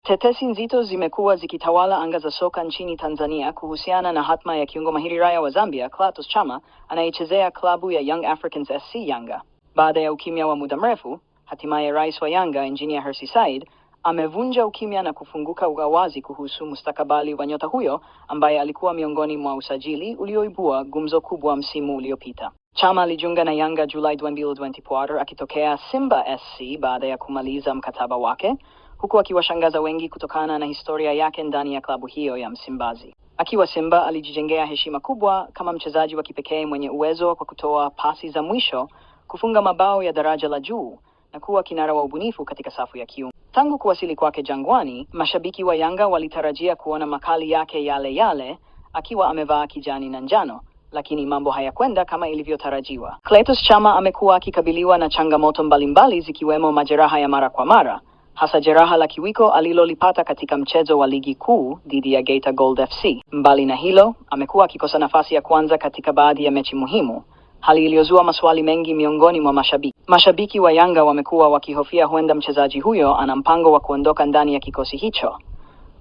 Tetesi nzito zimekuwa zikitawala anga za soka nchini Tanzania kuhusiana na hatma ya kiungo mahiri raia wa Zambia Clatous Chama anayechezea klabu ya Young Africans SC Yanga. Baada ya ukimya wa muda mrefu, hatimaye rais wa Yanga Engineer Hersi Said amevunja ukimya na kufunguka wazi kuhusu mustakabali wa nyota huyo ambaye alikuwa miongoni mwa usajili ulioibua gumzo kubwa msimu uliopita. Chama alijiunga na Yanga Julai 2024 akitokea Simba SC baada ya kumaliza mkataba wake, huku akiwashangaza wengi kutokana na historia yake ndani ya klabu hiyo ya Msimbazi. Akiwa Simba alijijengea heshima kubwa kama mchezaji wa kipekee mwenye uwezo kwa kutoa pasi za mwisho, kufunga mabao ya daraja la juu na kuwa kinara wa ubunifu katika safu ya kiungo. Tangu kuwasili kwake Jangwani, mashabiki wa Yanga walitarajia kuona makali yake yale yale akiwa amevaa kijani na njano, lakini mambo hayakwenda kama ilivyotarajiwa. Clatous Chama amekuwa akikabiliwa na changamoto mbalimbali zikiwemo majeraha ya mara kwa mara, hasa jeraha la kiwiko alilolipata katika mchezo wa ligi kuu dhidi ya Geita Gold FC. Mbali na hilo, amekuwa akikosa nafasi ya kwanza katika baadhi ya mechi muhimu, hali iliyozua maswali mengi miongoni mwa mashabiki. Mashabiki wa Yanga wamekuwa wakihofia huenda mchezaji huyo ana mpango wa kuondoka ndani ya kikosi hicho,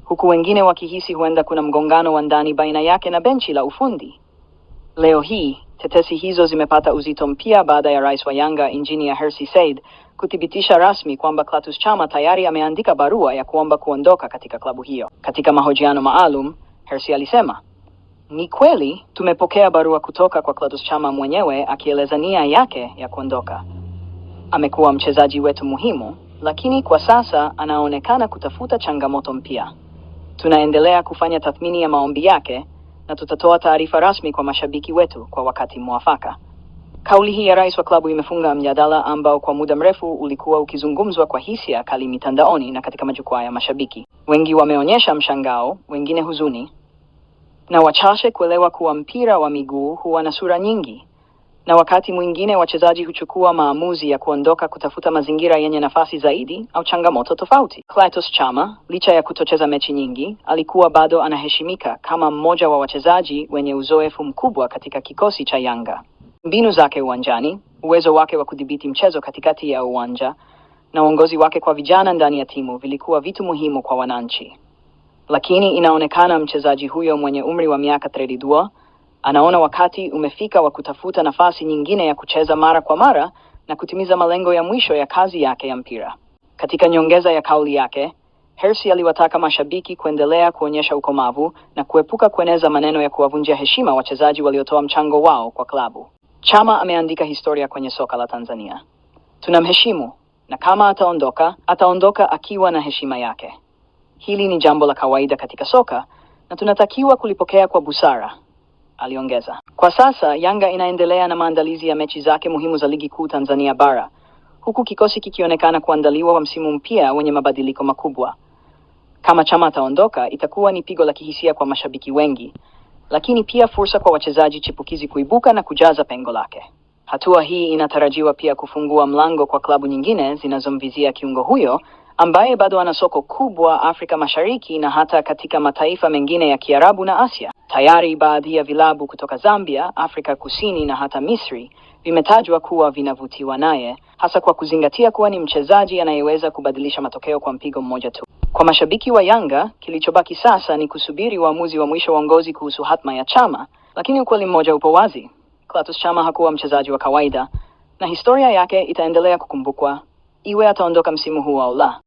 huku wengine wakihisi huenda kuna mgongano wa ndani baina yake na benchi la ufundi. Leo hii, tetesi hizo zimepata uzito mpya baada ya rais wa Yanga Engineer Hersi Said kuthibitisha rasmi kwamba Clatous Chama tayari ameandika barua ya kuomba kuondoka katika klabu hiyo. Katika mahojiano maalum, Hersi alisema, "Ni kweli tumepokea barua kutoka kwa Clatous Chama mwenyewe akieleza nia yake ya kuondoka. Amekuwa mchezaji wetu muhimu, lakini kwa sasa anaonekana kutafuta changamoto mpya. Tunaendelea kufanya tathmini ya maombi yake na tutatoa taarifa rasmi kwa mashabiki wetu kwa wakati mwafaka." Kauli hii ya rais wa klabu imefunga mjadala ambao kwa muda mrefu ulikuwa ukizungumzwa kwa hisia kali mitandaoni na katika majukwaa ya mashabiki. Wengi wameonyesha mshangao, wengine huzuni, na wachache kuelewa kuwa mpira wa miguu huwa na sura nyingi, na wakati mwingine wachezaji huchukua maamuzi ya kuondoka kutafuta mazingira yenye nafasi zaidi au changamoto tofauti. Clatous Chama, licha ya kutocheza mechi nyingi, alikuwa bado anaheshimika kama mmoja wa wachezaji wenye uzoefu mkubwa katika kikosi cha Yanga. Mbinu zake uwanjani, uwezo wake wa kudhibiti mchezo katikati ya uwanja na uongozi wake kwa vijana ndani ya timu vilikuwa vitu muhimu kwa wananchi. Lakini inaonekana mchezaji huyo mwenye umri wa miaka 32 anaona wakati umefika wa kutafuta nafasi nyingine ya kucheza mara kwa mara na kutimiza malengo ya mwisho ya kazi yake ya mpira. Katika nyongeza ya kauli yake, Hersi aliwataka mashabiki kuendelea kuonyesha ukomavu na kuepuka kueneza maneno ya kuwavunjia heshima wachezaji waliotoa mchango wao kwa klabu. Chama ameandika historia kwenye soka la Tanzania. Tunamheshimu, na kama ataondoka akiwa na heshima yake. Hili ni jambo la kawaida katika soka na tunatakiwa kulipokea kwa busara, aliongeza. Kwa sasa Yanga inaendelea na maandalizi ya mechi zake muhimu za ligi kuu Tanzania bara, huku kikosi kikionekana kuandaliwa kwa msimu mpya wenye mabadiliko makubwa. Kama Chama ataondoka, itakuwa ni pigo la kihisia kwa mashabiki wengi, lakini pia fursa kwa wachezaji chipukizi kuibuka na kujaza pengo lake. Hatua hii inatarajiwa pia kufungua mlango kwa klabu nyingine zinazomvizia kiungo huyo ambaye bado ana soko kubwa Afrika Mashariki na hata katika mataifa mengine ya Kiarabu na Asia. Tayari baadhi ya vilabu kutoka Zambia, Afrika Kusini na hata Misri vimetajwa kuwa vinavutiwa naye, hasa kwa kuzingatia kuwa ni mchezaji anayeweza kubadilisha matokeo kwa mpigo mmoja tu. Kwa mashabiki wa Yanga, kilichobaki sasa ni kusubiri uamuzi wa mwisho wa uongozi kuhusu hatma ya Chama, lakini ukweli mmoja upo wazi. Clatous Chama hakuwa mchezaji wa kawaida na historia yake itaendelea kukumbukwa, iwe ataondoka msimu huu au la.